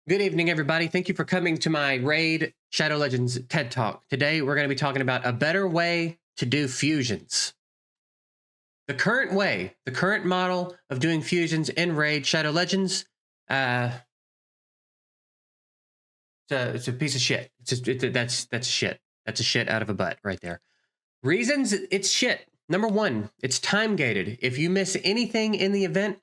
Good evening, everybody. Thank you for coming to my Raid Shadow Legends TED Talk. Today, we're going to be talking about a better way to do fusions. The current model of doing fusions in Raid Shadow Legends, it's a piece of shit. That's shit. That's a shit out of a butt right there. Reasons it's shit. Number one, it's time gated. If you miss anything in the event,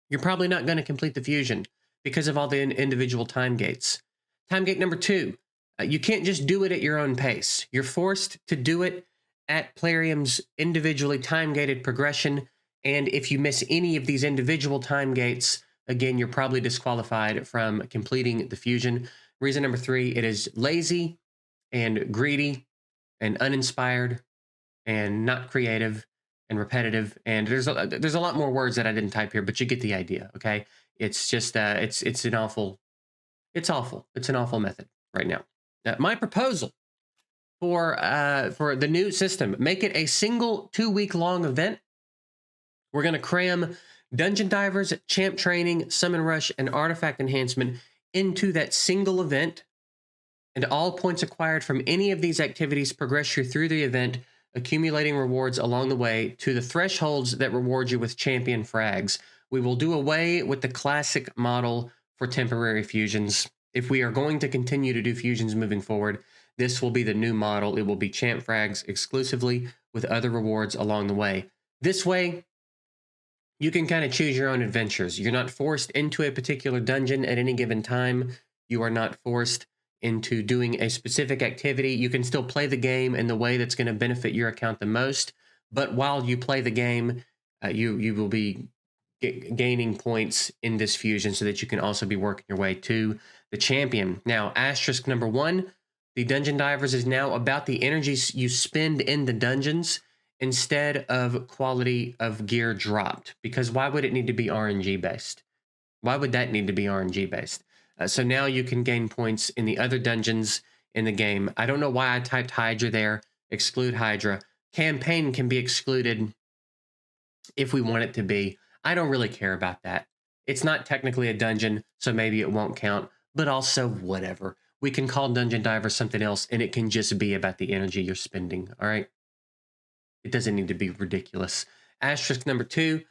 you're probably not going to complete the fusion because of all the individual time gates. Time gate number two, you can't just do it at your own pace. You're forced to do it at Plarium's individually time-gated progression, and if you miss any of these individual time gates, again, you're probably disqualified from completing the fusion. Reason number three, it is lazy and greedy and uninspired and not creative and repetitive, and there's a lot more words that I didn't type here, but you get the idea. Okay, it's just it's an awful method right now. My proposal for the new system: make it a single 2-week long event. We're going to cram dungeon divers, champ training, summon rush, and artifact enhancement into that single event, and all points acquired from any of these activities progress you through the event, accumulating rewards along the way to the thresholds that reward you with champion frags. We will do away with the classic model for temporary fusions. If we are going to continue to do fusions moving forward, this will be the new model. It will be champ frags exclusively with other rewards along the way. This way, you can kind of choose your own adventures. You're not forced into a particular dungeon at any given time. You are not forced into doing a specific activity. You can still play the game in the way that's going to benefit your account the most, but while you play the game, you will be gaining points in this fusion so that you can also be working your way to the champion. Now, asterisk number one, the dungeon divers is now about the energies you spend in the dungeons instead of quality of gear dropped, because why would it need to be RNG based? Why would that need to be RNG based? So now you can gain points in the other dungeons in the game. I don't know why I typed Hydra there. Exclude Hydra. Campaign can be excluded if we want it to be. I don't really care about that. It's not technically a dungeon, so maybe it won't count, but also whatever. We can call Dungeon Diver something else, and it can just be about the energy you're spending, all right? It doesn't need to be ridiculous. Asterisk number two.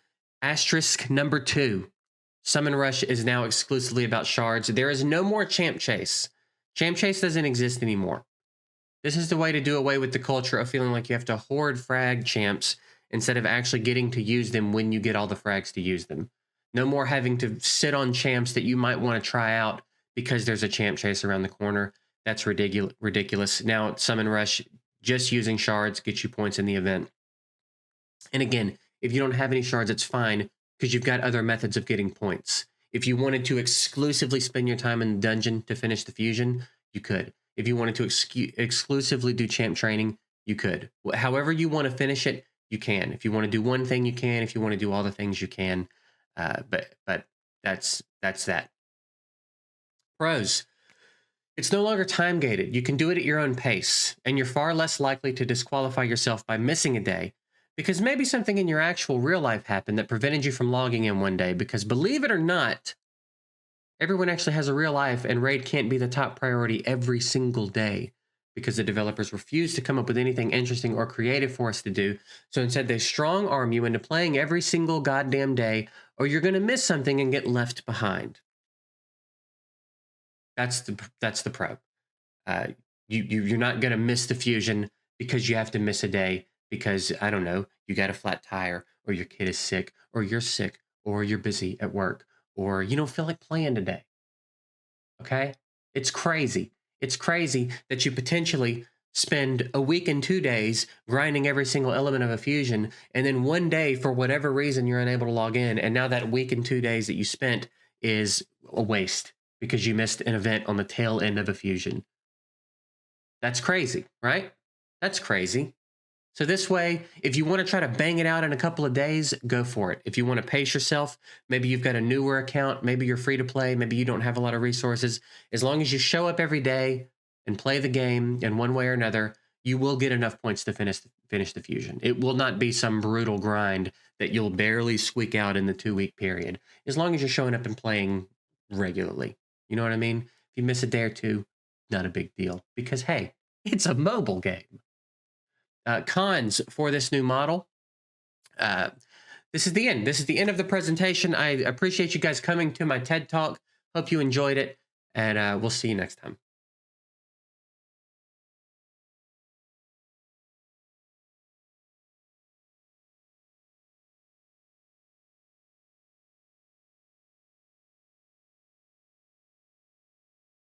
Summon Rush is now exclusively about shards. There is no more Champ Chase. Champ Chase doesn't exist anymore. This is the way to do away with the culture of feeling like you have to hoard frag champs instead of actually getting to use them when you get all the frags to use them. No more having to sit on champs that you might want to try out because there's a Champ Chase around the corner. That's ridiculous. Now, Summon Rush, just using shards gets you points in the event. And again, if you don't have any shards, it's fine, because you've got other methods of getting points. If you wanted to exclusively spend your time in the dungeon to finish the fusion, you could. If you wanted to exclusively do champ training, you could. However you want to finish it, you can. If you want to do one thing, you can. If you want to do all the things, you can. But that's that. Pros. It's no longer time gated. You can do it at your own pace, and you're far less likely to disqualify yourself by missing a day, because maybe something in your actual real life happened that prevented you from logging in one day. Because believe it or not, everyone actually has a real life, and Raid can't be the top priority every single day because the developers refuse to come up with anything interesting or creative for us to do. So instead, they strong arm you into playing every single goddamn day, or you're going to miss something and get left behind. That's the pro. You're not going to miss the fusion because you have to miss a day because, I don't know, you got a flat tire, or your kid is sick, or you're sick, or you're busy at work, or you don't feel like playing today. Okay? It's crazy. It's crazy that you potentially spend a week and 2 days grinding every single element of a fusion, and then one day, for whatever reason, you're unable to log in, and now that week and 2 days that you spent is a waste because you missed an event on the tail end of a fusion. That's crazy, right? That's crazy. So this way, if you want to try to bang it out in a couple of days, go for it. If you want to pace yourself, maybe you've got a newer account, maybe you're free to play, maybe you don't have a lot of resources. As long as you show up every day and play the game in one way or another, you will get enough points to finish the fusion. It will not be some brutal grind that you'll barely squeak out in the 2-week period, as long as you're showing up and playing regularly. You know what I mean? If you miss a day or two, not a big deal because, hey, it's a mobile game. Cons for this new model. This is the end. This is the end of the presentation. I appreciate you guys coming to my TED Talk. Hope you enjoyed it, and we'll see you next time.